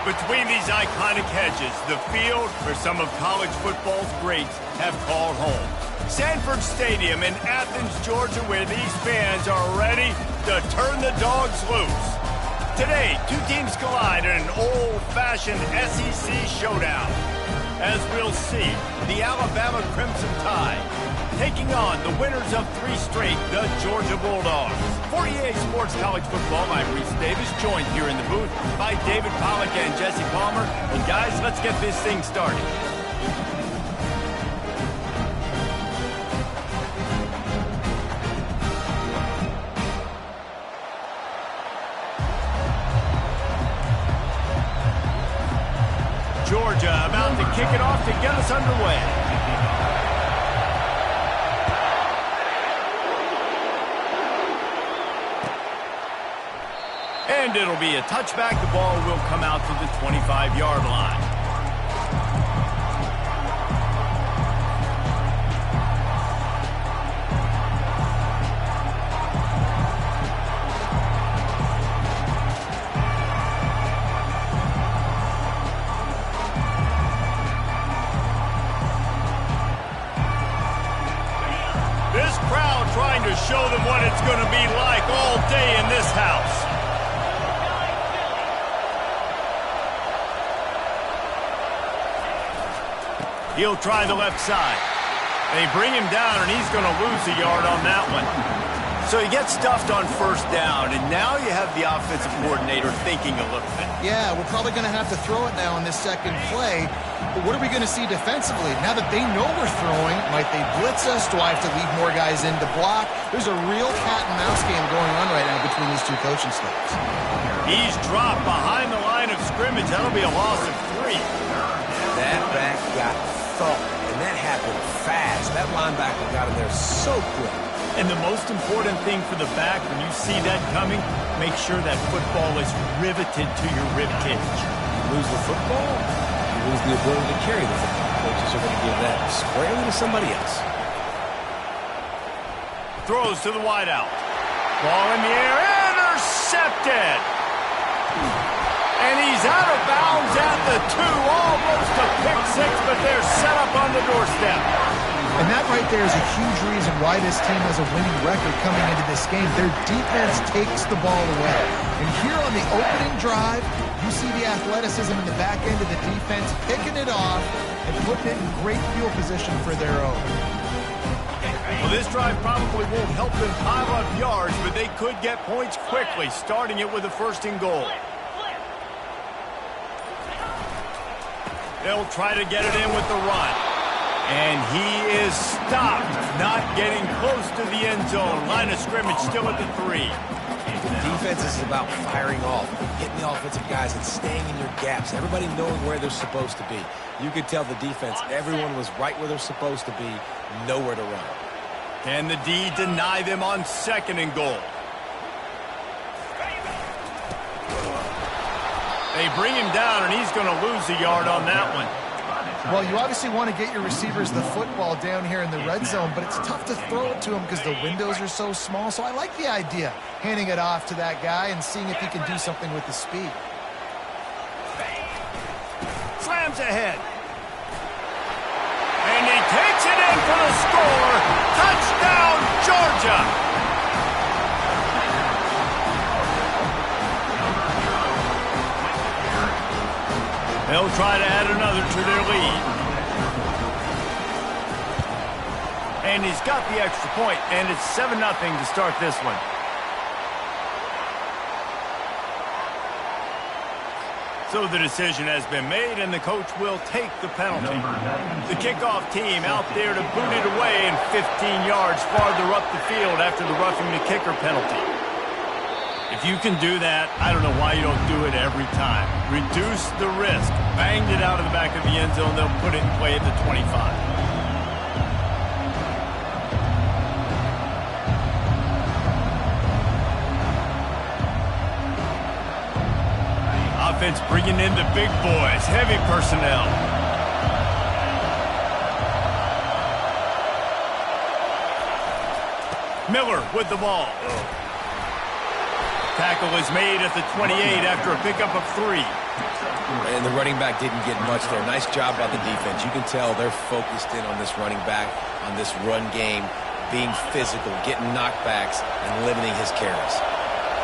Between these iconic hedges, the field where some of college football's greats have called home. Sanford Stadium in Athens, Georgia, where these fans are ready to turn the dogs loose. Today, two teams collide in an old-fashioned SEC showdown. As we'll see, the Alabama Crimson Tide taking on the winners of 3 straight, the Georgia Bulldogs. For EA Sports College Football, I'm Reese Davis, joined here in the booth by David Pollack and Jesse Palmer. And guys, let's get this thing started. Georgia about to kick it off to get us underway. And it'll be a touchback. The ball will come out to the 25-yard line. This crowd trying to show them what it's going to be like all day in this house. He'll try the left side. They bring him down, and he's going to lose a yard on that one. So he gets stuffed on first down, and now you have the offensive coordinator thinking a little bit. Yeah, we're probably going to have to throw it now in this second play. But what are we going to see defensively? Now that they know we're throwing, might they blitz us? Do I have to leave more guys in to block? There's a real cat-and-mouse game going on right now between these two coaching staffs. He's dropped behind the line of scrimmage. That'll be a loss of 3. That back got thought, and that happened fast. That linebacker got in there so quick. And the most important thing for the back, when you see that coming, make sure that football is riveted to your ribcage. You lose the football, you lose the ability to carry the football. Coaches are going to give that squarely to somebody else. Throws to the wideout. Ball in the air, intercepted! And he's out of bounds at the 2, almost a pick-6, but they're set up on the doorstep. And that right there is a huge reason why this team has a winning record coming into this game. Their defense takes the ball away. And here on the opening drive, you see the athleticism in the back end of the defense picking it off and putting it in great field position for their own. Well, this drive probably won't help them pile up yards, but they could get points quickly, starting it with a 1st and goal. They'll try to get it in with the run. And he is stopped, not getting close to the end zone. Line of scrimmage still at the 3. Defense is about firing off, hitting the offensive guys and staying in your gaps. Everybody knowing where they're supposed to be. You could tell the defense, everyone was right where they're supposed to be, nowhere to run. Can the D deny them on 2nd and goal? They bring him down, and he's going to lose a yard on that one. Well, you obviously want to get your receivers the football down here in the red zone, but it's tough to throw it to them because the windows are so small. So I like the idea, handing it off to that guy and seeing if he can do something with the speed. Slams ahead. And he takes it in for the score. Touchdown, Georgia. They'll try to add another to their lead. And he's got the extra point, and it's 7-0 to start this one. So the decision has been made, and the coach will take the penalty. The kickoff team out there to boot it away and 15 yards farther up the field after the roughing the kicker penalty. If you can do that, I don't know why you don't do it every time. Reduce the risk. Banged it out of the back of the end zone. They'll put it in play at the 25. Offense bringing in the big boys. Heavy personnel. Miller with the ball. Tackle is made at the 28 after a pickup of 3. And the running back didn't get much there. Nice job by the defense. You can tell they're focused in on this running back, on this run game, being physical, getting knockbacks, and limiting his carries.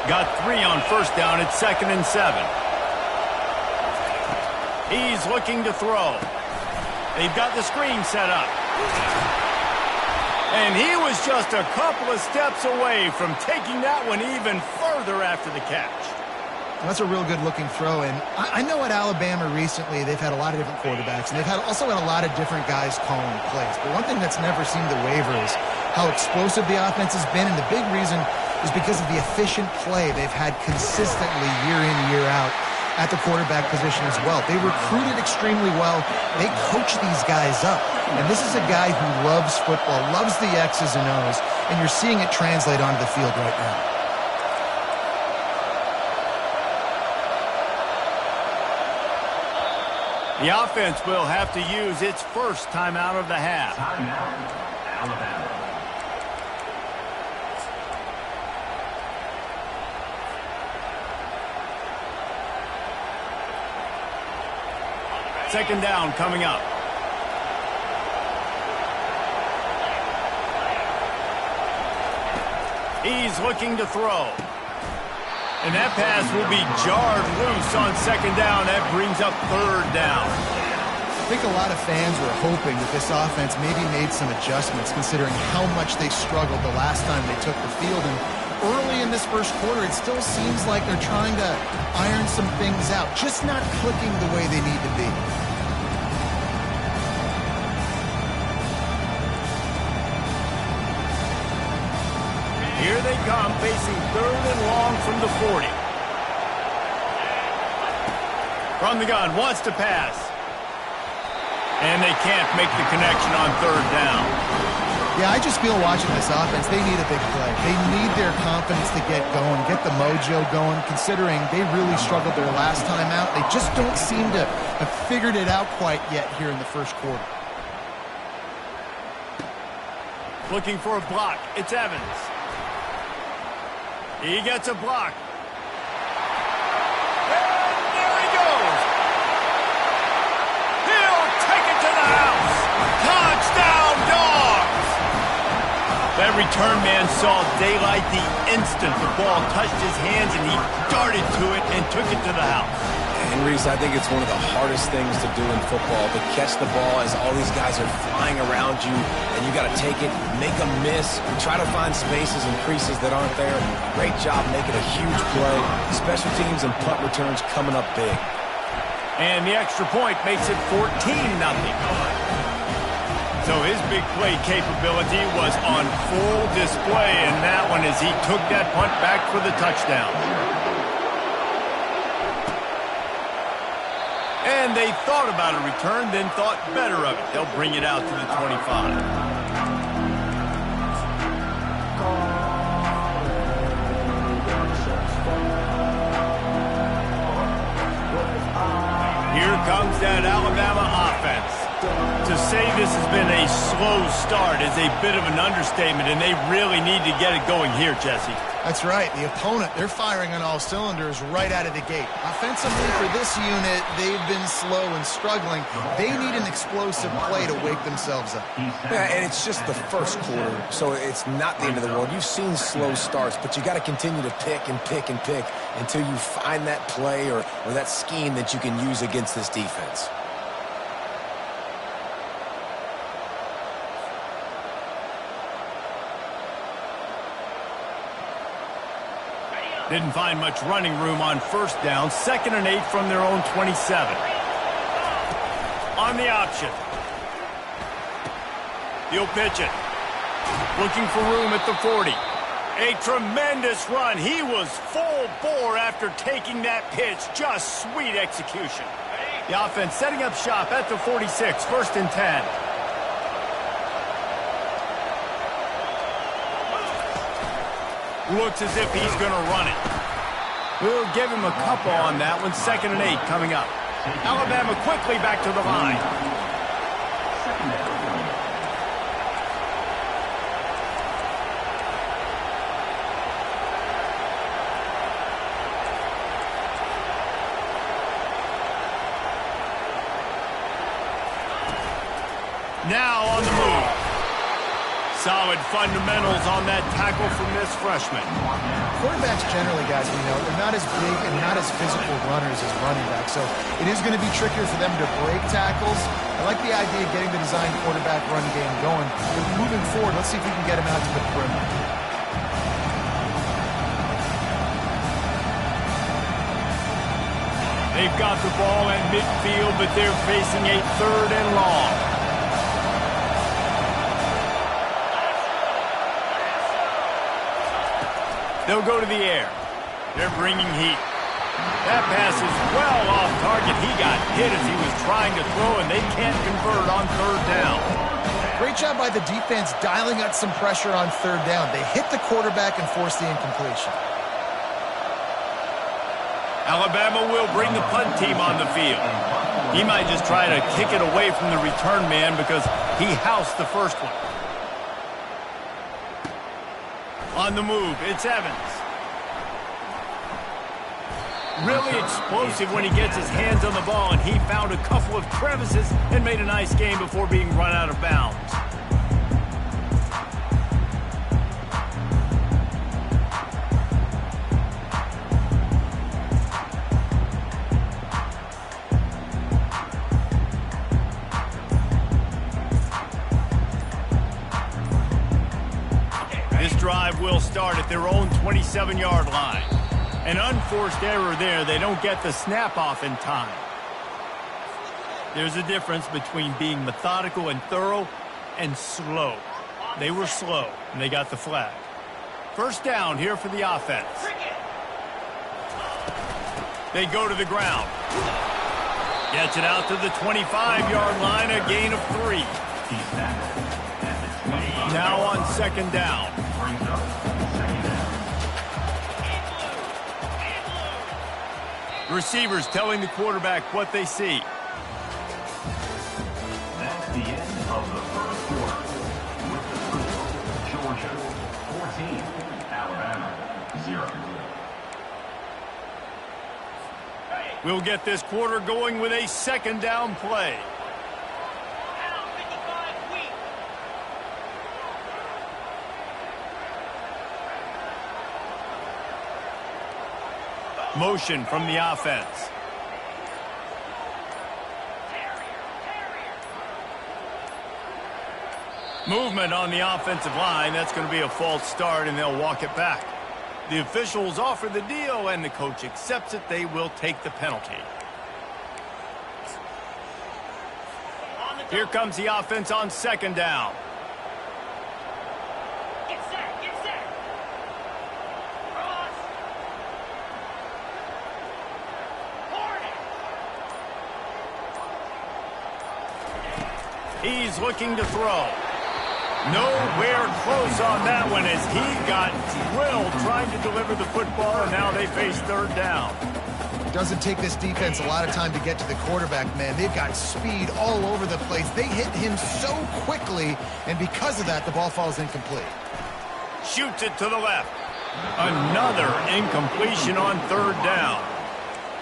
Got 3 on 1st down at 2nd and 7. He's looking to throw. They've got the screen set up. And he was just a couple of steps away from taking that one even further after the catch. That's a real good-looking throw. And I know at Alabama recently they've had a lot of different quarterbacks, and they've also had a lot of different guys calling plays. But one thing that's never seemed to waver is how explosive the offense has been, and the big reason is because of the efficient play they've had consistently year in, year out at the quarterback position as well. They recruited extremely well. They coach these guys up. And this is a guy who loves football, loves the X's and O's, and you're seeing it translate onto the field right now. The offense will have to use its first timeout of the half. Timeout, Alabama. Second down coming up. He's looking to throw. And that pass will be jarred loose on 2nd down. That brings up 3rd down. I think a lot of fans were hoping that this offense maybe made some adjustments considering how much they struggled the last time they took the field. And early in this first quarter, it still seems like they're trying to iron some things out, just not clicking the way they need to be. Here they come, facing 3rd and long from the 40. From the gun, wants to pass. And they can't make the connection on 3rd down. Yeah, I just feel watching this offense, they need a big play. They need their confidence to get going, get the mojo going, considering they really struggled their last time out. They just don't seem to have figured it out quite yet here in the first quarter. Looking for a block. It's Evans. He gets a block. And there he goes. He'll take it to the house. Touchdown, Dogs. That return man saw daylight the instant the ball touched his hands, and he darted to it and took it to the house. And Reese, I think it's one of the hardest things to do in football, to catch the ball as all these guys are flying around you, and you got to take it, make a miss, try to find spaces and creases that aren't there. Great job making a huge play. Special teams and punt returns coming up big. And the extra point makes it 14-0. So his big play capability was on full display in that one as he took that punt back for the touchdown. And they thought about a return, then thought better of it. They'll bring it out to the 25. Here comes that Alabama offense. To say this has been a slow start is a bit of an understatement, and they really need to get it going here, Jesse. That's right. The opponent, they're firing on all cylinders right out of the gate. Offensively, for this unit, they've been slow and struggling. They need an explosive play to wake themselves up. Yeah, and it's just the first quarter, so it's not the end of the world. You've seen slow starts, but you got to continue to pick and pick and pick until you find that play or that scheme that you can use against this defense. Didn't find much running room on first down. 2nd and 8 from their own 27. On the option. He'll pitch it. Looking for room at the 40. A tremendous run. He was full bore after taking that pitch. Just sweet execution. The offense setting up shop at the 46. 1st and 10. Looks as if he's going to run it. We'll give him a couple on that one. 2nd and 8 coming up. Alabama quickly back to the line. Now on the move. Solid fundamentals on that tackle from this freshman. Quarterbacks generally, guys, we know, they're not as big and not as physical runners as running backs, so it is going to be trickier for them to break tackles. I like the idea of getting the design quarterback run game going. But moving forward, let's see if we can get him out to the perimeter. They've got the ball at midfield, but they're facing a 3rd and long. They'll go to the air. They're bringing heat. That pass is well off target. He got hit as he was trying to throw, and they can't convert on 3rd down. Great job by the defense dialing up some pressure on 3rd down. They hit the quarterback and forced the incompletion. Alabama will bring the punt team on the field. He might just try to kick it away from the return man because he housed the first one. On the move, it's Evans. Really explosive when he gets his hands on the ball, and he found a couple of crevices and made a nice game before being run out of bounds. Drive will start at their own 27-yard line. An unforced error there. They don't get the snap off in time. There's a difference between being methodical and thorough and slow. They were slow, and they got the flag. 1st down here for the offense. They go to the ground. Gets it out to the 25-yard line, a gain of 3. Now on 2nd down. Receivers telling the quarterback what they see. That's the end of the 1st quarter. With the score, Georgia 14, Alabama 0. We'll get this quarter going with a 2nd down play. Motion from the offense. Movement on the offensive line. That's going to be a false start, and they'll walk it back. The officials offer the deal, and the coach accepts it. They will take the penalty. On the Here comes the offense on second down. Get set, get set. Cross. Hornet. He's looking to throw. Nowhere close on that one as he got drilled trying to deliver the football, and now they face third down. Doesn't take this defense a lot of time to get to the quarterback, man. They've got speed all over the place. They hit him so quickly, and because of that, the ball falls incomplete. Shoots it to the left. Another incompletion on third down.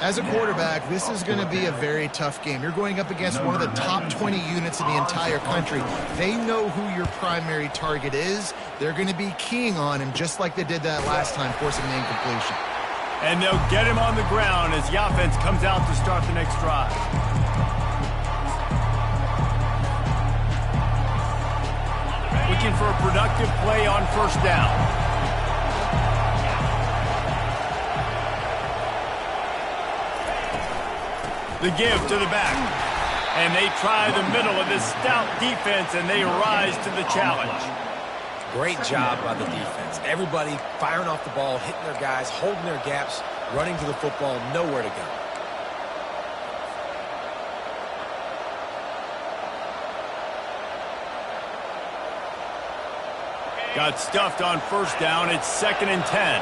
As a quarterback, this is going to be a very tough game. You're going up against one of the top 20 units in the entire country. They know who your primary target is. They're going to be keying on him just like they did that last time, forcing the incompletion. And they'll get him on the ground as the offense comes out to start the next drive. Looking for a productive play on first down. The give to the back. And they try the middle of this stout defense, and they rise to the challenge. Great job by the defense. Everybody firing off the ball, hitting their guys, holding their gaps, running to the football, nowhere to go. Got stuffed on first down. It's 2nd and 10.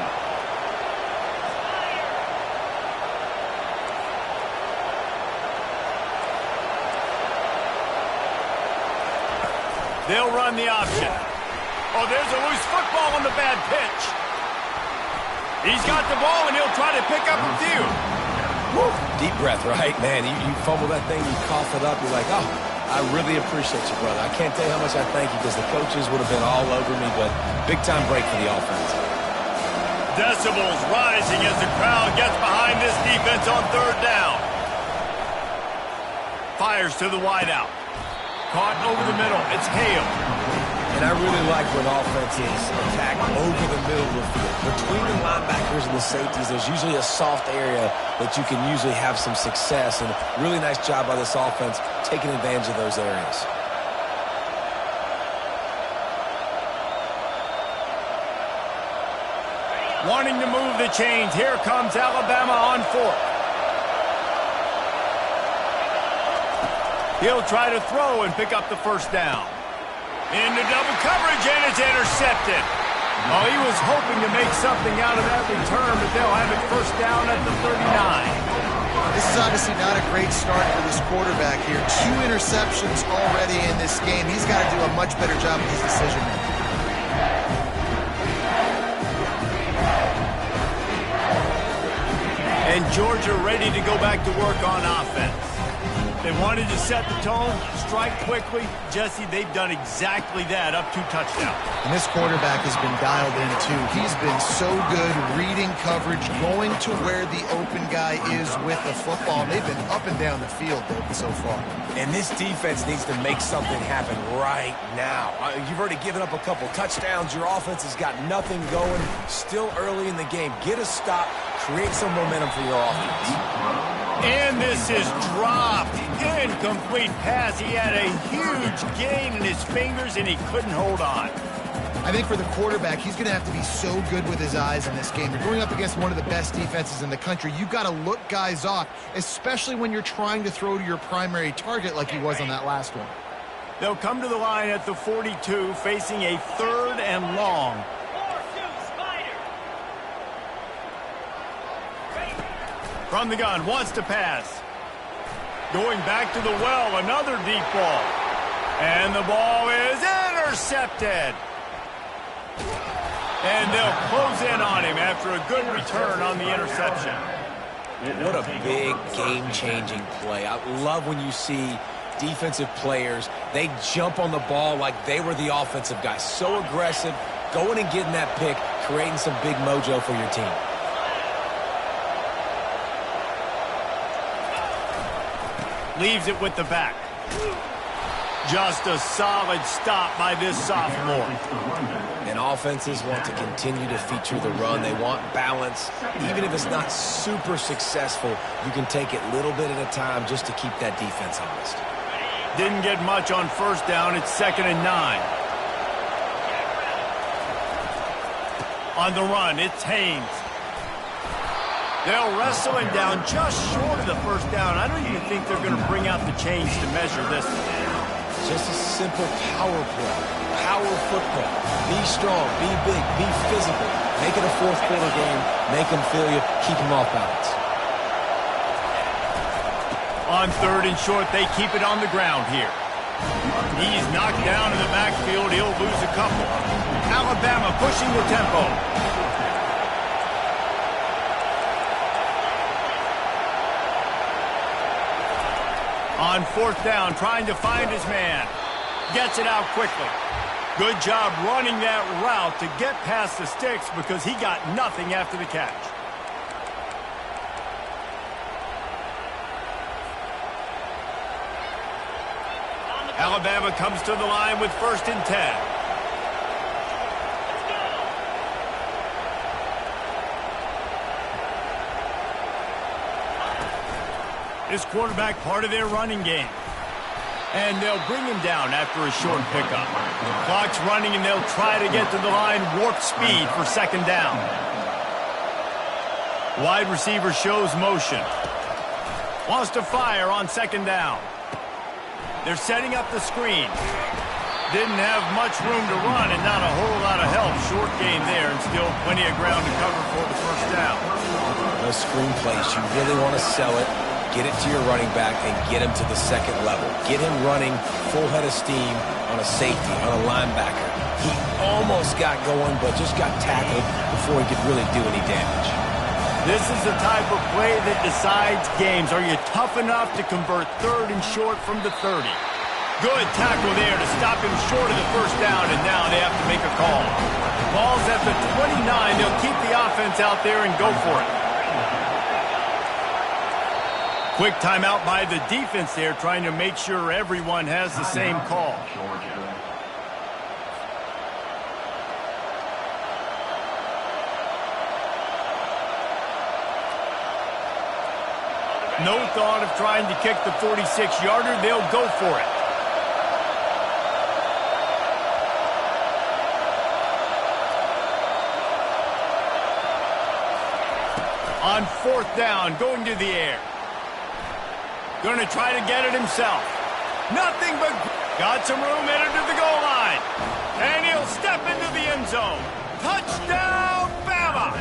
They'll run the option. Oh, there's a loose football on the bad pitch. He's got the ball, and he'll try to pick up a few. Woo. Deep breath, right? Man, you fumble that thing, you cough it up, you're like, oh, I really appreciate you, brother. I can't tell you how much I thank you because the coaches would have been all over me, but big-time break for the offense. Decibels rising as the crowd gets behind this defense on third down. Fires to the wideout. Caught over the middle. It's Hale. And I really like when offenses attack over the middle of the field. Between the linebackers and the safeties, there's usually a soft area that you can usually have some success. And really nice job by this offense taking advantage of those areas. Wanting to move the chains. Here comes Alabama on fourth. He'll try to throw and pick up the first down. Into double coverage, and it's intercepted. Oh, he was hoping to make something out of that return, but they'll have it first down at the 39. This is obviously not a great start for this quarterback here. 2 interceptions already in this game. He's got to do a much better job with his decision-making. And Georgia ready to go back to work on offense. They wanted to set the tone, strike quickly. Jesse, they've done exactly that, up 2 touchdowns. And this quarterback has been dialed in, too. He's been so good reading coverage, going to where the open guy is with the football. They've been up and down the field so far. And this defense needs to make something happen right now. You've already given up a couple touchdowns. Your offense has got nothing going. Still early in the game. Get a stop. Create some momentum for your offense. And this is dropped. Incomplete pass. He had a huge gain in his fingers, and he couldn't hold on. I think for the quarterback, he's going to have to be so good with his eyes in this game. You're going up against one of the best defenses in the country. You've got to look guys off, especially when you're trying to throw to your primary target like he was on that last one. They'll come to the line at the 42, facing a 3rd and long. From the gun, wants to pass. Going back to the well, another deep ball. And the ball is intercepted. And they'll close in on him after a good return on the interception. What a big game-changing play. I love when you see defensive players, they jump on the ball like they were the offensive guy. So aggressive, going and getting that pick, creating some big mojo for your team. Leaves it with the back. Just a solid stop by this sophomore. And offenses want to continue to feature the run. They want balance. Even if it's not super successful, you can take it little bit at a time just to keep that defense honest. Didn't get much on first down. It's 2nd and 9. On the run, it's Haynes. They'll wrestle him down just short of the first down. I don't even think they're going to bring out the chains to measure this. Just a simple power play. Power football. Be strong, be big, be physical. Make it a fourth quarter game. Make them feel you. Keep them off balance. On 3rd and short, they keep it on the ground here. He's knocked down in the backfield. He'll lose a couple. Alabama pushing the tempo. On 4th down, trying to find his man. Gets it out quickly. Good job running that route to get past the sticks because he got nothing after the catch. Alabama comes to the line with 1st and 10. This quarterback part of their running game. And they'll bring him down after a short pickup. Clock's running and they'll try to get to the line, warp speed for 2nd down. Wide receiver shows motion. Wants to fire on 2nd down. They're setting up the screen. Didn't have much room to run and not a whole lot of help. Short game there and still plenty of ground to cover for the 1st down. Those screen plays, you really want to sell it. Get it to your running back and get him to the 2nd level. Get him running full head of steam on a safety, on a linebacker. He almost got going, but just got tackled before he could really do any damage. This is the type of play that decides games. Are you tough enough to convert 3rd and short from the 30? Good tackle there to stop him short of the 1st down, and now they have to make a call. Ball's at the 29. They'll keep the offense out there and go for it. Quick timeout by the defense there, trying to make sure everyone has the same call. No thought of trying to kick the 46-yarder. They'll go for it. On 4th down, going to the air. Going to try to get it himself. Nothing but got some room headed to the goal line. And he'll step into the end zone. Touchdown, Bama!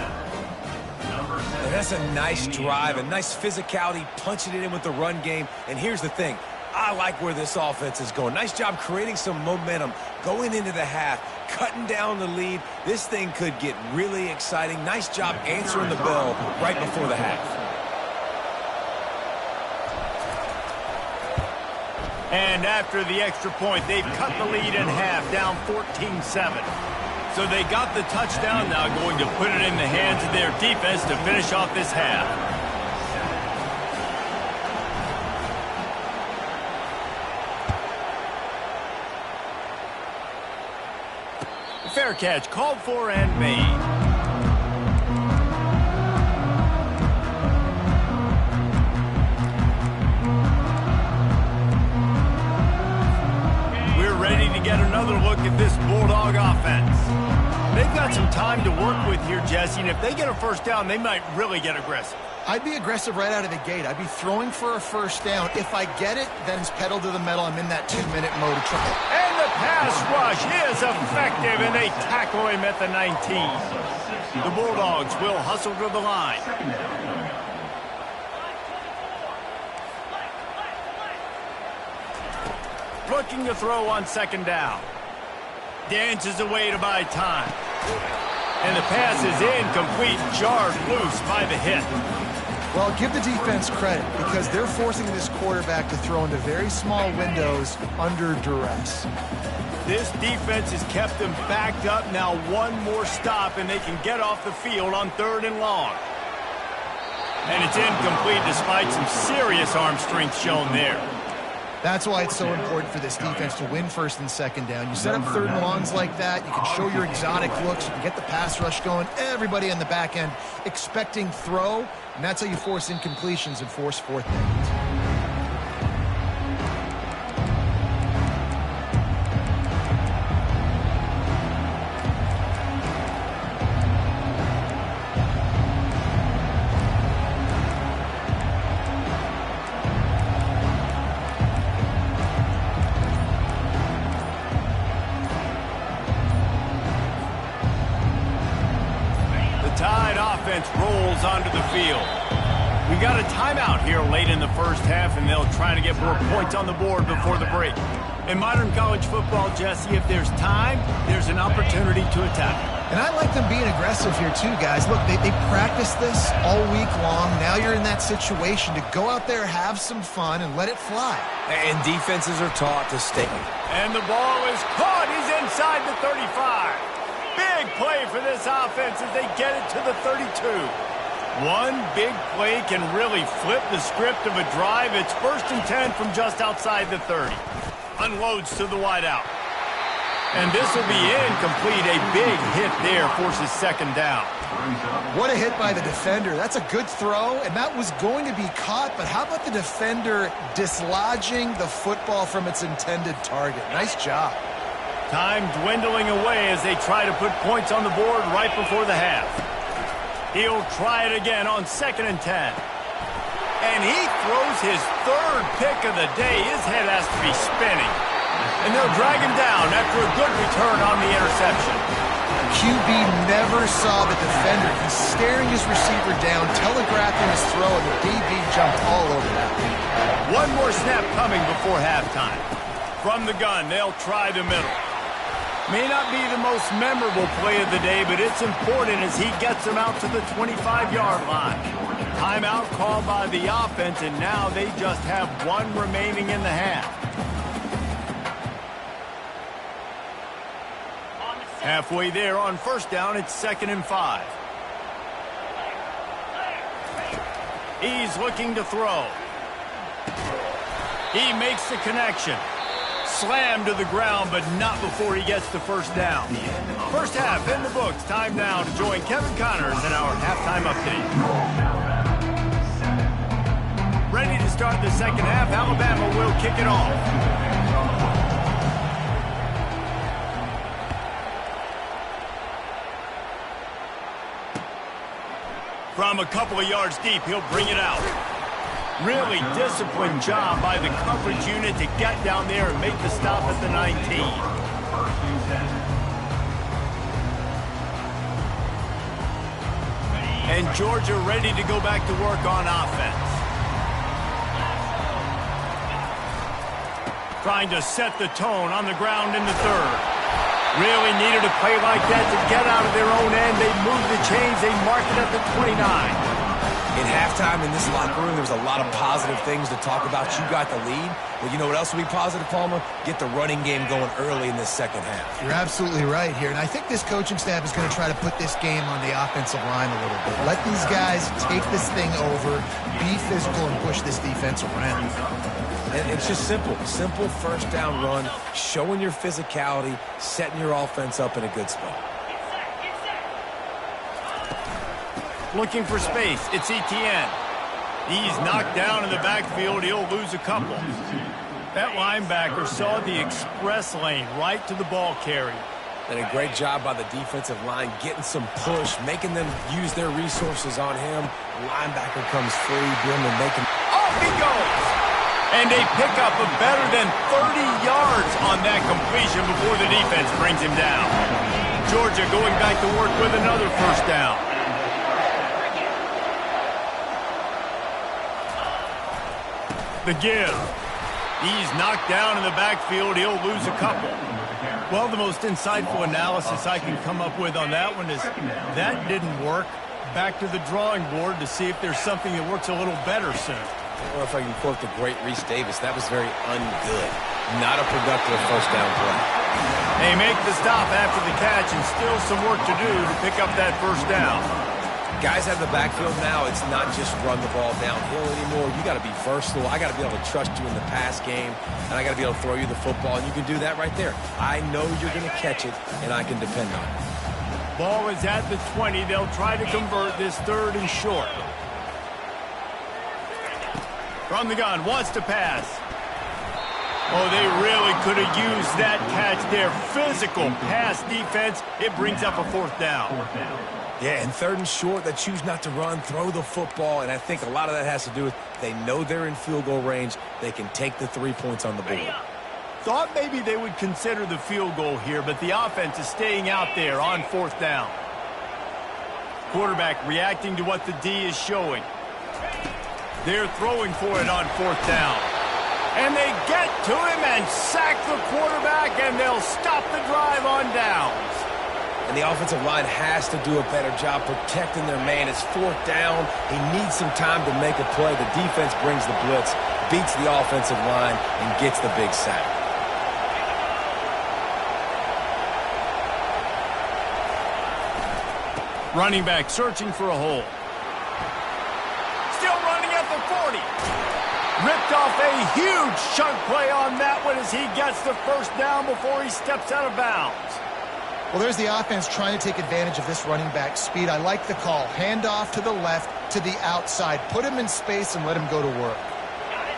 And that's a nice drive, a nice physicality, punching it in with the run game. And here's the thing. I like where this offense is going. Nice job creating some momentum, going into the half, cutting down the lead. This thing could get really exciting. Nice job answering the bell right before the half. And after the extra point, they've cut the lead in half, down 14-7. So they got the touchdown, now going to put it in the hands of their defense to finish off this half. Fair catch, called for and made. Ready to get another look at this Bulldog offense. They've got some time to work with here, Jesse, and if they get a 1st down, they might really get aggressive. I'd be aggressive right out of the gate. I'd be throwing for a 1st down. If I get it, then it's pedal to the metal. I'm in that 2-minute mode of trouble. And the pass rush is effective, and they tackle him at the 19. The Bulldogs will hustle to the line. Looking to throw on 2nd down. Dances away to buy time. And the pass is incomplete, jarred loose by the hit. Well, give the defense credit because they're forcing this quarterback to throw into very small windows under duress. This defense has kept them backed up. Now one more stop and they can get off the field on 3rd and long. And it's incomplete despite some serious arm strength shown there. That's why it's so important for this defense to win 1st and 2nd down. You set up 3rd and longs like that, you can show your exotic looks, you can get the pass rush going, everybody on the back end expecting throw, and that's how you force incompletions and force 4th downs. rolls onto the field. We got a timeout here late in the first half, and they'll try to get more points on the board before the break. In modern college football, Jesse, if there's time, there's an opportunity to attack. And I like them being aggressive here too, guys. Look, they practice this all week long. Now you're in that situation to go out there, have some fun, and let it fly. And defenses are taught to stay. And the ball is caught. He's inside the 35. Big play for this offense as they get it to the 32. One big play can really flip the script of a drive. It's 1st and 10 from just outside the 30. Unloads to the wideout. And this will be incomplete. A big hit there forces 2nd down. What a hit by the defender. That's a good throw, and that was going to be caught, but how about the defender dislodging the football from its intended target? Nice job. Time dwindling away as they try to put points on the board right before the half. He'll try it again on 2nd and 10. And he throws his 3rd pick of the day. His head has to be spinning. And they'll drag him down after a good return on the interception. QB never saw the defender. He's staring his receiver down, telegraphing his throw, and the DB jumped all over that. One more snap coming before halftime. From the gun, they'll try the middle. May not be the most memorable play of the day, but it's important as he gets them out to the 25-yard line. Timeout called by the offense, and now they just have one remaining in the half. Halfway there on 1st down, it's 2nd and 5. He's looking to throw. He makes the connection. Slammed to the ground, but not before he gets the 1st down. First half in the books. Time now to join Kevin Connors in our halftime update. Ready to start the 2nd half. Alabama will kick it off. From a couple of yards deep, he'll bring it out. Really disciplined job by the coverage unit to get down there and make the stop at the 19. And Georgia ready to go back to work on offense. Trying to set the tone on the ground in the 3rd. Really needed a play like that to get out of their own end. They moved the chains. They marked it at the 29. In halftime in this locker room, there was a lot of positive things to talk about. You got the lead. Well, you know what else will be positive, Palmer? Get the running game going early in this 2nd half. You're absolutely right here. And I think this coaching staff is going to try to put this game on the offensive line a little bit. Let these guys take this thing over, be physical, and push this defense around. And it's just simple. Simple 1st down run, showing your physicality, setting your offense up in a good spot. Looking for space. It's Etienne. He's knocked down in the backfield. He'll lose a couple. That linebacker saw the express lane right to the ball carrier. And a great job by the defensive line, getting some push, making them use their resources on him. Linebacker comes free, being to make him. Off he goes! And a pickup of better than 30 yards on that completion before the defense brings him down. Georgia going back to work with another 1st down. The give. He's knocked down in the backfield. He'll lose a couple. Well, the most insightful analysis I can come up with on that one is that didn't work. Back to the drawing board to see if there's something that works a little better soon. Or if I can quote the great Reese Davis, that was very ungood. Not a productive 1st down play. They make the stop after the catch and still some work to do to pick up that 1st down. Guys out of the backfield now, it's not just run the ball downhill anymore. You got to be versatile. I got to be able to trust you in the pass game, and I got to be able to throw you the football, and you can do that right there. I know you're going to catch it, and I can depend on it. Ball is at the 20. They'll try to convert this 3rd and short. From the gun, wants to pass. Oh, they really could have used that catch there. Physical pass defense. It brings up a 4th down. Yeah, and 3rd and short, they choose not to run, throw the football, and I think a lot of that has to do with they know they're in field goal range. They can take the 3 points on the board. Thought maybe they would consider the field goal here, but the offense is staying out there on 4th down. quarterback reacting to what the D is showing. They're throwing for it on 4th down. And they get to him and sack the quarterback, and they'll stop the drive on downs. And the offensive line has to do a better job protecting their man. It's 4th down. He needs some time to make a play. The defense brings the blitz, beats the offensive line, and gets the big sack. Running back searching for a hole. Still running at the 40. Ripped off a huge chunk play on that one as he gets the 1st down before he steps out of bounds. Well, there's the offense trying to take advantage of this running back speed. I like the call. Hand off to the left, to the outside. Put him in space and let him go to work.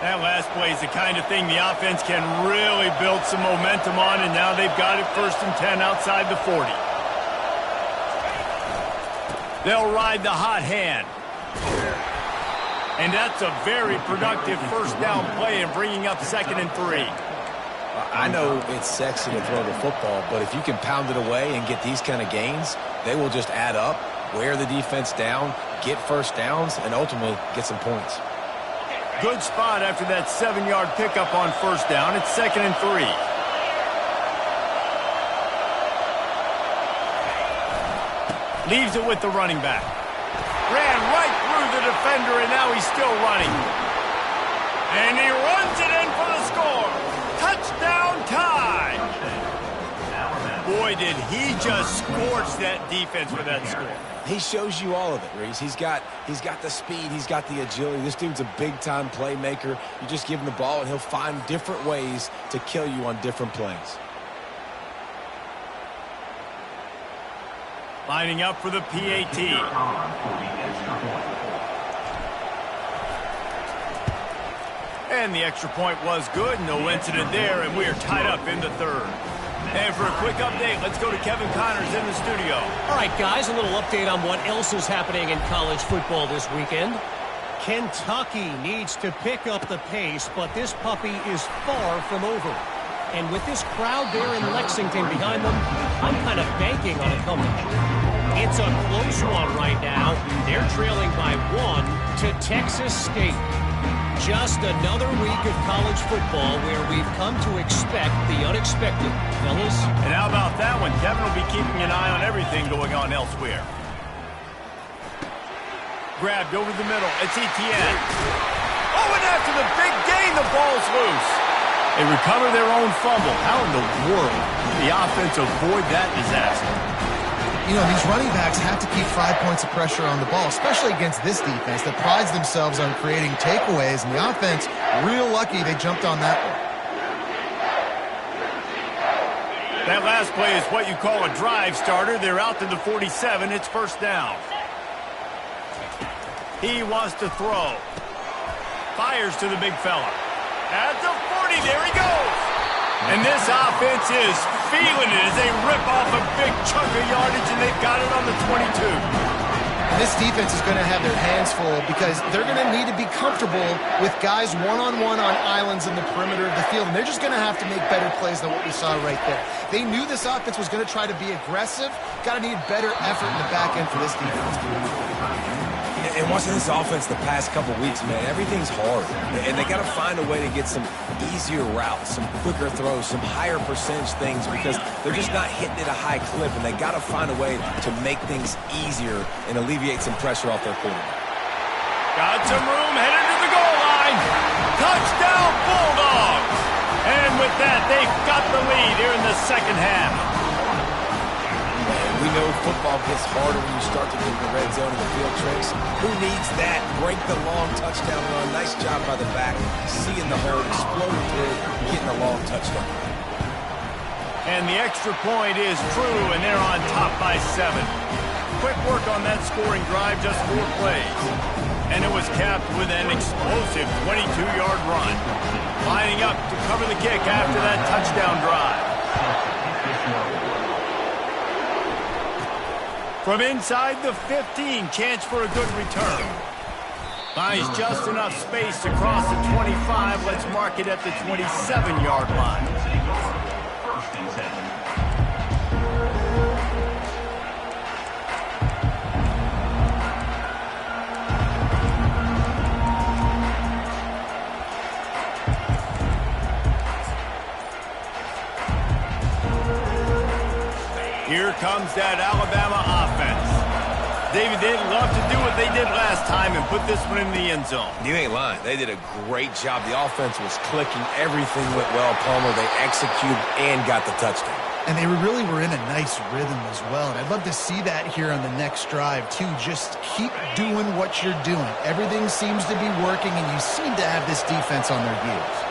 That last play is the kind of thing the offense can really build some momentum on, and now they've got it 1st and 10 outside the 40. They'll ride the hot hand. And that's a very productive 1st down play and bringing up 2nd and 3. I know it's sexy to throw the football, but if you can pound it away and get these kind of gains, they will just add up, wear the defense down, get 1st downs, and ultimately get some points. Good spot after that 7-yard pickup on 1st down. It's 2nd and 3. Leaves it with the running back. Ran right through the defender, and now he's still running. And he runs it in for the score. Touchdown time. Boy, did he just scorch that defense with that score. He shows you all of it, Reese. He's got the speed. He's got the agility. This dude's a big-time playmaker. You just give him the ball, and he'll find different ways to kill you on different plays. Lining up for the PAT. And the extra point was good. No incident there, and we are tied up in the 3rd. And for a quick update, let's go to Kevin Connors in the studio. All right, guys, a little update on what else is happening in college football this weekend. Kentucky needs to pick up the pace, but this puppy is far from over. And with this crowd there in Lexington behind them, I'm kind of banking on a comeback. It's a close one right now. They're trailing by 1 to Texas State. Just another week of college football where we've come to expect the unexpected, fellas. And how about that one? Kevin will be keeping an eye on everything going on elsewhere. Grabbed over the middle. It's Etienne. Oh, and after the big gain, the ball's loose. They recover their own fumble. How in the world did the offense avoid that disaster? You know, these running backs have to keep 5 points of pressure on the ball, especially against this defense that prides themselves on creating takeaways, and the offense, real lucky they jumped on that one. That last play is what you call a drive starter. They're out to the 47. It's 1st down. He wants to throw. Fires to the big fella. At the 40, there he goes. And this offense is feeling it as they rip off a big chunk of yardage, and they've got it on the 22. And this defense is going to have their hands full because they're going to need to be comfortable with guys one-on-one on islands in the perimeter of the field, and they're just going to have to make better plays than what we saw right there. They knew this offense was going to try to be aggressive. Got to need better effort in the back end for this defense. And watching this offense the past couple weeks, man, everything's hard. And they got to find a way to get some easier routes, some quicker throws, some higher percentage things because they're just not hitting at a high clip, and they got to find a way to make things easier and alleviate some pressure off their quarterback. Got some room, headed to the goal line. Touchdown, Bulldogs! And with that, they've got the lead here in the 2nd half. We know football gets harder when you start to get in the red zone of the field tricks. Who needs that? Break the long touchdown run. Nice job by the back. Seeing the hole, exploding through, getting a long touchdown. And the extra point is true, and they're on top by 7. Quick work on that scoring drive, just 4 plays. And it was capped with an explosive 22-yard run. Lining up to cover the kick after that touchdown drive. From inside the 15, chance for a good return. Finds just enough space to cross the 25. Let's mark it at the 27-yard line. Here comes that Alabama offense. David, they'd love to do what they did last time and put this one in the end zone. You ain't lying. They did a great job. The offense was clicking. Everything went well, Palmer. They executed and got the touchdown. And they really were in a nice rhythm as well. And I'd love to see that here on the next drive, too. Just keep doing what you're doing. Everything seems to be working, and you seem to have this defense on their heels.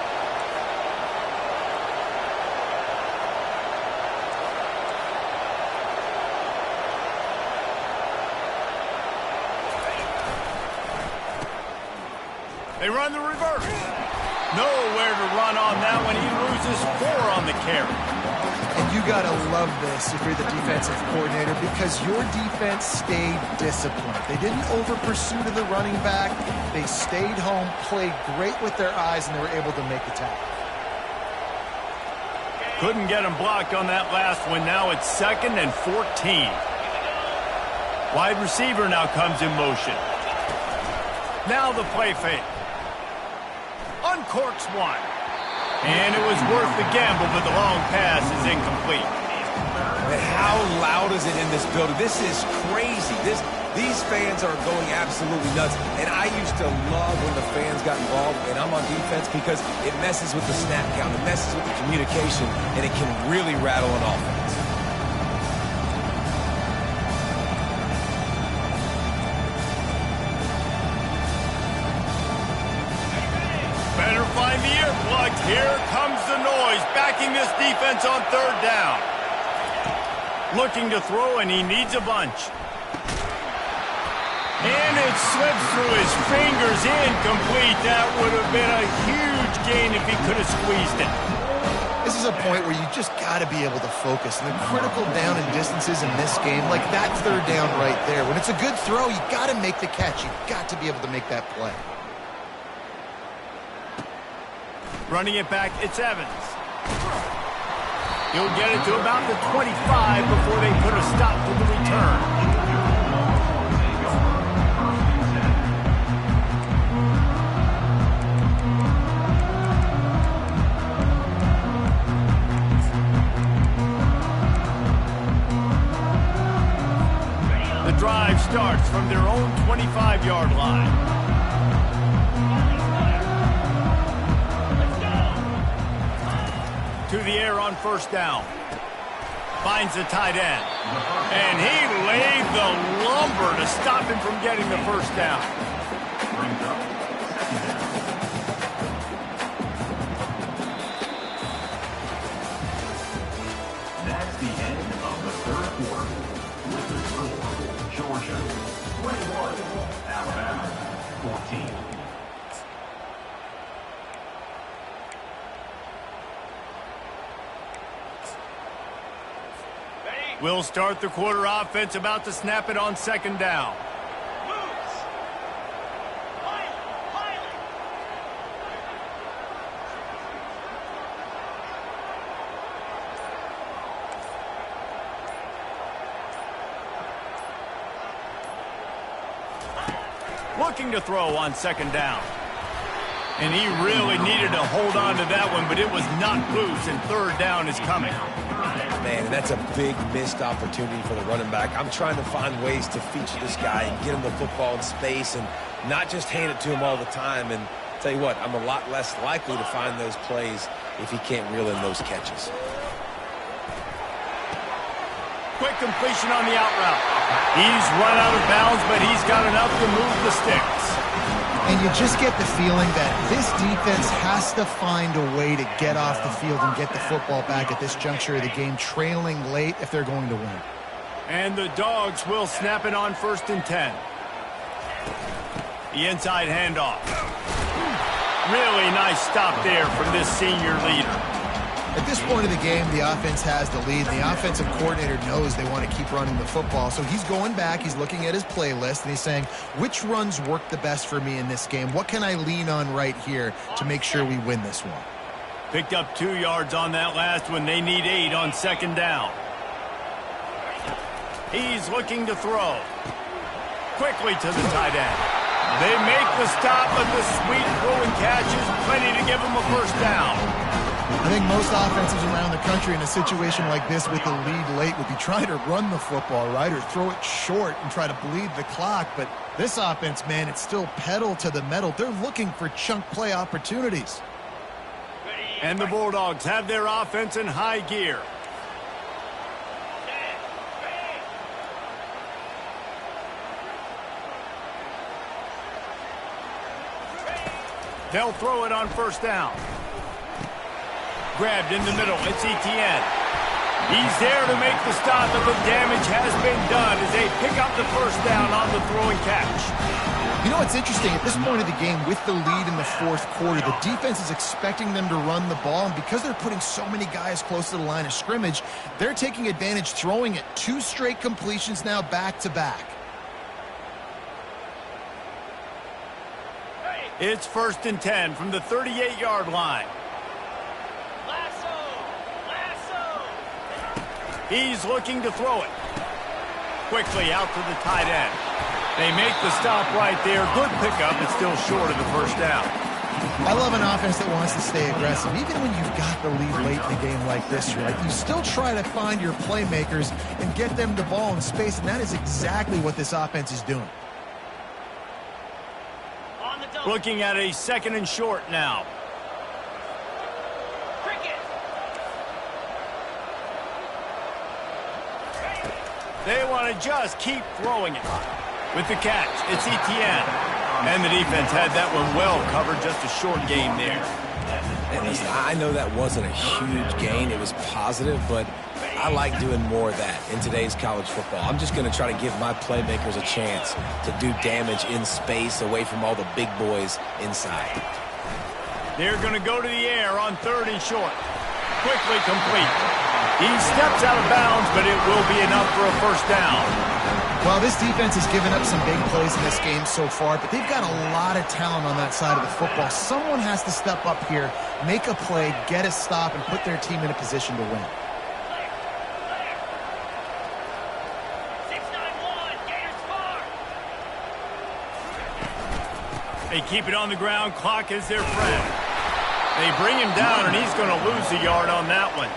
They run the reverse. Nowhere to run on that one. He loses 4 on the carry. And you got to love this if you're the defensive coordinator, because your defense stayed disciplined. They didn't over-pursue to the running back. They stayed home, played great with their eyes, and they were able to make the tackle. Couldn't get him blocked on that last one. Now it's 2nd and 14. Wide receiver now comes in motion. Now the play fake. Uncorks one. And it was worth the gamble, but the long pass is incomplete. Man, how loud is it in this building? This is crazy. These fans are going absolutely nuts. And I used to love when the fans got involved, and I'm on defense, because it messes with the snap count, it messes with the communication, and it can really rattle an offense. Better find the earplugs. Here comes the noise, backing this defense on 3rd down. Looking to throw, and he needs a bunch. And it slips through his fingers, incomplete. That would have been a huge gain if he could have squeezed it. This is a point where you just got to be able to focus. And the critical down and distances in this game, like that 3rd down right there, when it's a good throw, you got to make the catch. You've got to be able to make that play. Running it back, it's Evans. He'll get it to about the 25 before they put a stop to the return. The drive starts from their own 25-yard line. To the air on 1st down. Finds the tight end. And he laid the lumber to stop him from getting the 1st down. That's the end of the 3rd quarter. With the score, Georgia 21, Alabama 14. We'll start the quarter offense, about to snap it on 2nd down. Looking to throw on 2nd down. And he really needed to hold on to that one, but it was not loose, and 3rd down is coming. Man, that's a big missed opportunity for the running back. I'm trying to find ways to feature this guy and get him the football in space and not just hand it to him all the time. And tell you what, I'm a lot less likely to find those plays if he can't reel in those catches. Quick completion on the out route. He's run out of bounds, but he's got enough to move the sticks. And you just get the feeling that this defense has to find a way to get off the field and get the football back at this juncture of the game, trailing late if they're going to win. And the Dogs will snap it on 1st and 10. The inside handoff. Really nice stop there from this senior leader. At this point of the game, the offense has the lead. The offensive coordinator knows they want to keep running the football. So he's going back, he's looking at his playlist, and he's saying, which runs work the best for me in this game? What can I lean on right here to make sure we win this one? Picked up 2 yards on that last one. They need 8 on 2nd down. He's looking to throw. Quickly to the tight end. They make the stop, but the sweet throw and catch is plenty to give him a 1st down. I think most offenses around the country in a situation like this with the lead late would be trying to run the football, right, or throw it short and try to bleed the clock. But this offense, man, it's still pedal to the metal. They're looking for chunk play opportunities. And the Bulldogs have their offense in high gear. They'll throw it on first down. Grabbed in the middle. It's Etienne. He's there to make the stop, but the damage has been done as they pick up the first down on the throwing catch. You know what's interesting? At this point of the game, with the lead in the fourth quarter, the defense is expecting them to run the ball, and because they're putting so many guys close to the line of scrimmage, they're taking advantage, throwing it. 2 straight completions now back-to-back. It's 1st and 10 from the 38-yard line. He's looking to throw it. Quickly out to the tight end. They make the stop right there. Good pickup. It's still short of the first down. I love an offense that wants to stay aggressive. Even when you've got the lead late in a game like this, right, you still try to find your playmakers and get them the ball in space, and that is exactly what this offense is doing. Looking at a 2nd and short now. They want to just keep throwing it. With the catch, it's Etienne. And the defense had that one well covered, just a short gain there. And listen, I know that wasn't a huge gain. It was positive, but I like doing more of that in today's college football. I'm just going to try to give my playmakers a chance to do damage in space away from all the big boys inside. They're going to go to the air on 3rd and short. Quickly complete. He steps out of bounds, but it will be enough for a first down. Well, this defense has given up some big plays in this game so far, but they've got a lot of talent on that side of the football. Someone has to step up here, make a play, get a stop, and put their team in a position to win. They keep it on the ground. Clock is their friend. They bring him down, and he's going to lose a yard on that one.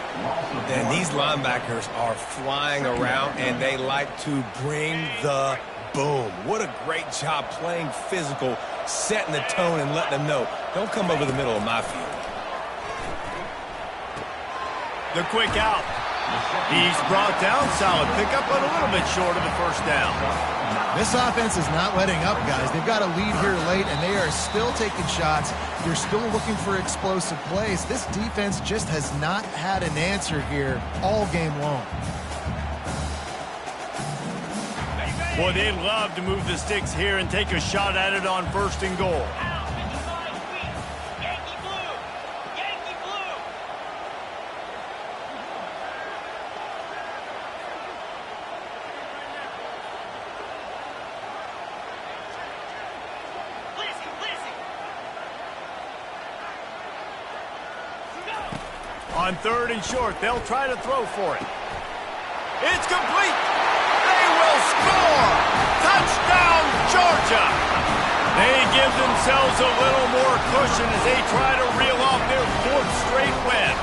And these linebackers are flying around, and they like to bring the boom. What a great job playing physical, setting the tone, and letting them know, don't come over the middle of my field. The quick out. He's brought down. Solid pickup, but a little bit short of the first down. This offense is not letting up, guys. They've got a lead here late, and they are still taking shots. They're still looking for explosive plays. This defense just has not had an answer here all game long. Boy, they'd love to move the sticks here and take a shot at it on 1st and goal. On 3rd and short, they'll try to throw for it. It's complete. They will score. Touchdown, Georgia. They give themselves a little more cushion as they try to reel off their 4th straight win.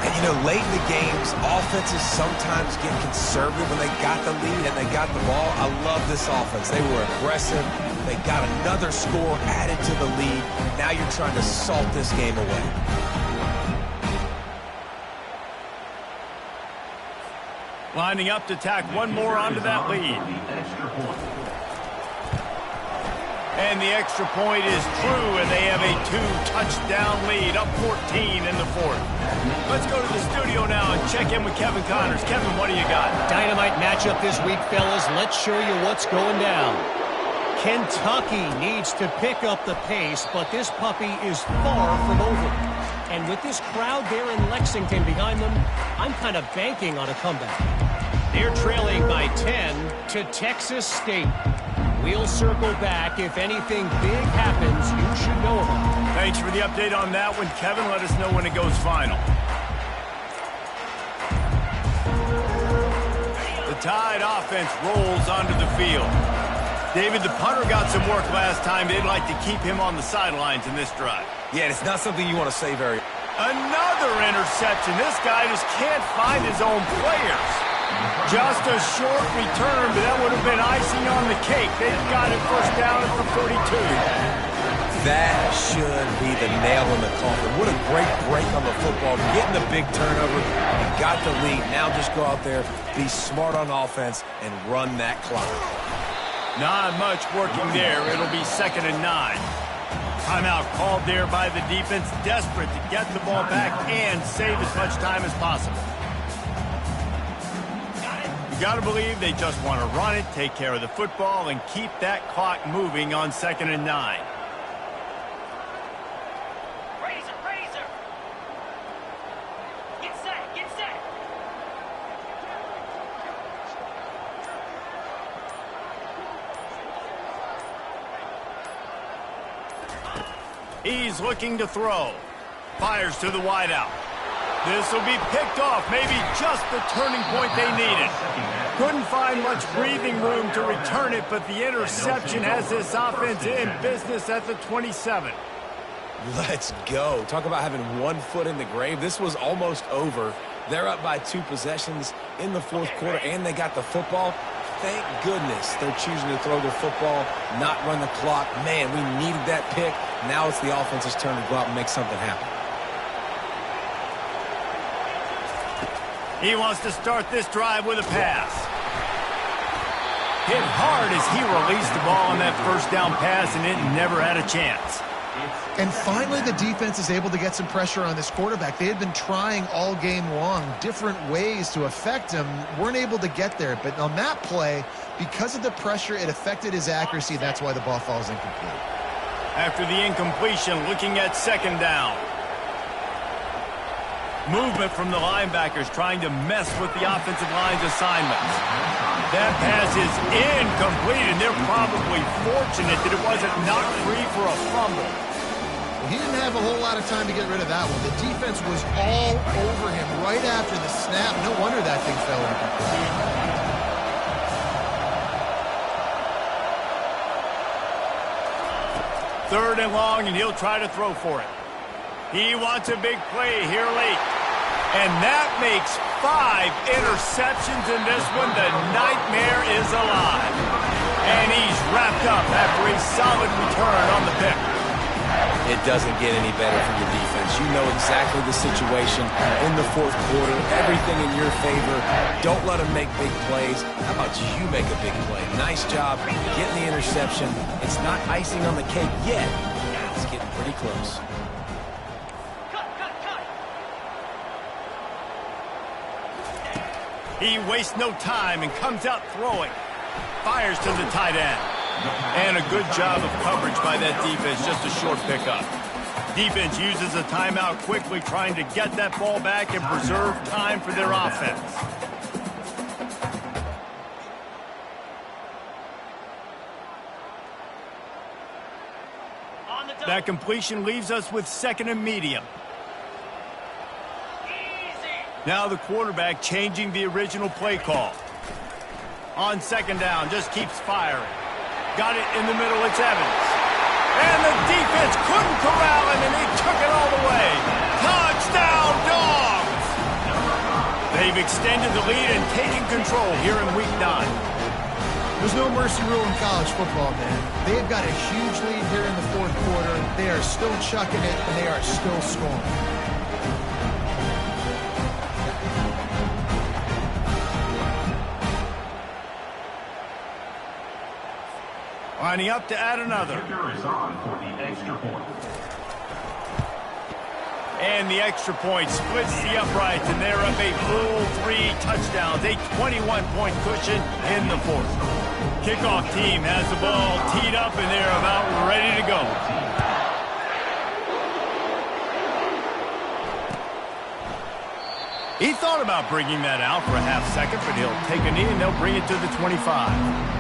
And, you know, late in the games, offenses sometimes get conservative when they got the lead and they got the ball. I love this offense. They were aggressive. They got another score added to the lead. Now you're trying to salt this game away. Lining up to tack one more onto that lead. And the extra point is true, and they have a 2-touchdown lead, up 14 in the 4th. Let's go to the studio now and check in with Kevin Connors. Kevin, what do you got? Dynamite matchup this week, fellas. Let's show you what's going down. Kentucky needs to pick up the pace, but this puppy is far from over. And with this crowd there in Lexington behind them, I'm kind of banking on a comeback. They're trailing by 10 to Texas State. We'll circle back. If anything big happens, you should know about it. Thanks for the update on that one, Kevin. Let us know when it goes final. The Tide offense rolls onto the field. David, the punter got some work last time. They'd like to keep him on the sidelines in this drive. Yeah, it's not something you want to say very. Another interception. This guy just can't find his own players. Just a short return, but that would have been icing on the cake. They've got it first down at the 42. That should be the nail in the coffin. What a great break on the football. Getting the big turnover. You got the lead. Now just go out there, be smart on offense, and run that clock. Not much working there. It'll be 2nd and 9. Timeout called there by the defense, desperate to get the ball back and save as much time as possible. You got to believe they just want to run it, take care of the football, and keep that clock moving on 2nd and 9. Razor. Get set. He's looking to throw. Fires to the wideout. This will be picked off. Maybe just the turning point they needed. Couldn't find much breathing room to return it, but the interception has this offense in business at the 27. Let's go. Talk about having one foot in the grave. This was almost over. They're up by 2 possessions in the 4th quarter, and they got the football. Thank goodness they're choosing to throw the football, not run the clock. Man, we needed that pick. Now it's the offense's turn to go out and make something happen. He wants to start this drive with a pass. Hit hard as he released the ball on that first down pass, and it never had a chance. And finally, the defense is able to get some pressure on this quarterback. They had been trying all game long different ways to affect him. Weren't able to get there. But on that play, because of the pressure, it affected his accuracy. That's why the ball falls incomplete. After the incompletion, looking at 2nd down. Movement from the linebackers trying to mess with the offensive line's assignments. That pass is incomplete, and they're probably fortunate that it wasn't knocked free for a fumble. He didn't have a whole lot of time to get rid of that one. The defense was all over him right after the snap. No wonder that thing fell incomplete. 3rd and long, and he'll try to throw for it. He wants a big play here late. And that makes 5 interceptions in this one. The nightmare is alive. And he's wrapped up after a solid return on the pick. It doesn't get any better for your defense. You know exactly the situation in the 4th quarter. Everything in your favor. Don't let them make big plays. How about you make a big play? Nice job getting the interception. It's not icing on the cake yet. It's getting pretty close. He wastes no time and comes out throwing. Fires to the tight end. And a good job of coverage by that defense, just a short pickup. Defense uses a timeout quickly, trying to get that ball back and preserve time for their offense. That completion leaves us with 2nd and medium. Now the quarterback changing the original play call. On 2nd down, just keeps firing. Got it in the middle, it's Evans. And the defense couldn't corral him, and they took it all the way. Touchdown, Dogs! They've extended the lead and taken control here in Week 9. There's no mercy rule in college football, man. They've got a huge lead here in the 4th quarter. They are still chucking it, and they are still scoring. Lining up to add another. And the extra point splits the uprights, and they're up a full 3 touchdowns, a 21-point cushion in the 4th. Kickoff team has the ball teed up, and they're about ready to go. He thought about bringing that out for a half second, but he'll take a knee, and they'll bring it to the 25.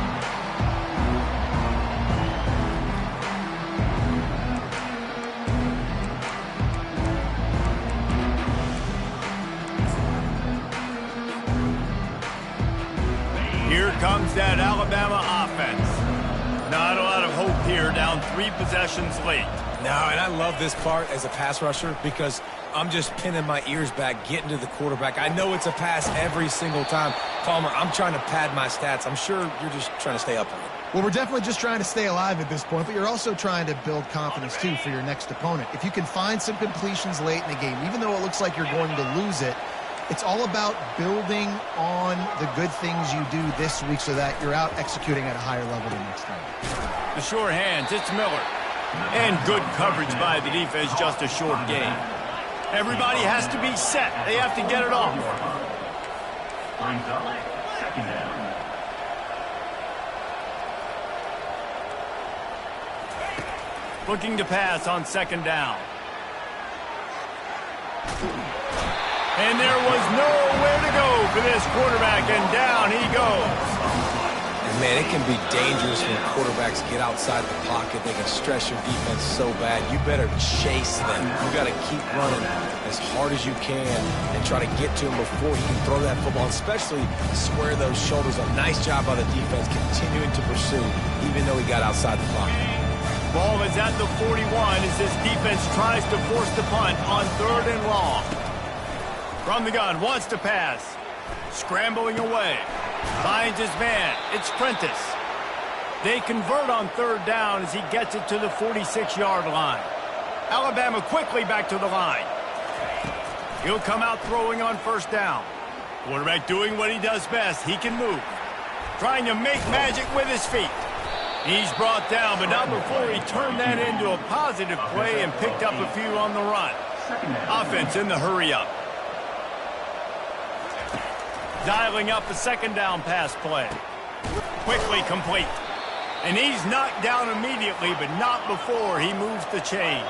Here comes that Alabama offense. Not a lot of hope here, down 3 possessions late. No, and I love this part as a pass rusher because I'm just pinning my ears back, getting to the quarterback. I know it's a pass every single time. Palmer, I'm trying to pad my stats. I'm sure you're just trying to stay upright. Well, we're definitely just trying to stay alive at this point, but you're also trying to build confidence, too, for your next opponent. If you can find some completions late in the game, even though it looks like you're going to lose it, it's all about building on the good things you do this week so that you're out executing at a higher level the next time. The sure hands, it's Miller. And good coverage by the defense, just a short gain. Everybody has to be set. They have to get it off. Brings up second down. Looking to pass on second down. And there was nowhere to go for this quarterback, and down he goes. And man, it can be dangerous when quarterbacks get outside the pocket. They can stress your defense so bad. You better chase them. You got to keep running as hard as you can and try to get to him before he can throw that football, especially square those shoulders. A nice job by the defense continuing to pursue, even though he got outside the pocket. Ball is at the 41 as this defense tries to force the punt on 3rd and long. From the gun, wants to pass. Scrambling away. Finds his man. It's Prentice. They convert on 3rd down as he gets it to the 46-yard line. Alabama quickly back to the line. He'll come out throwing on 1st down. Quarterback doing what he does best. He can move. Trying to make magic with his feet. He's brought down, but not before he turned that into a positive play and picked up a few on the run. Offense in the hurry-up. Dialing up the 2nd down pass play. Quickly complete. And he's knocked down immediately, but not before he moves the chains.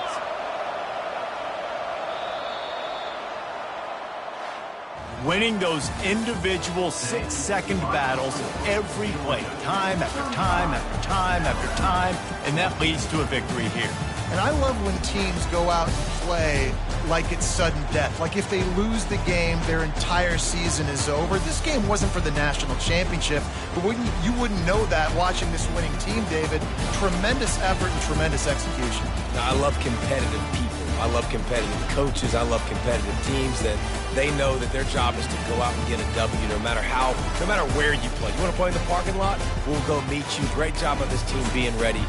Winning those individual 6-second battles every play, time after time after time after time, and that leads to a victory here. And I love when teams go out and play like it's sudden death. Like if they lose the game, their entire season is over. This game wasn't for the national championship, but you wouldn't know that watching this winning team, David. Tremendous effort and tremendous execution. Now, I love competitive people. I love competitive coaches. I love competitive teams that they know that their job is to go out and get a W no matter where you play. You want to play in the parking lot? We'll go meet you. Great job by this team being ready.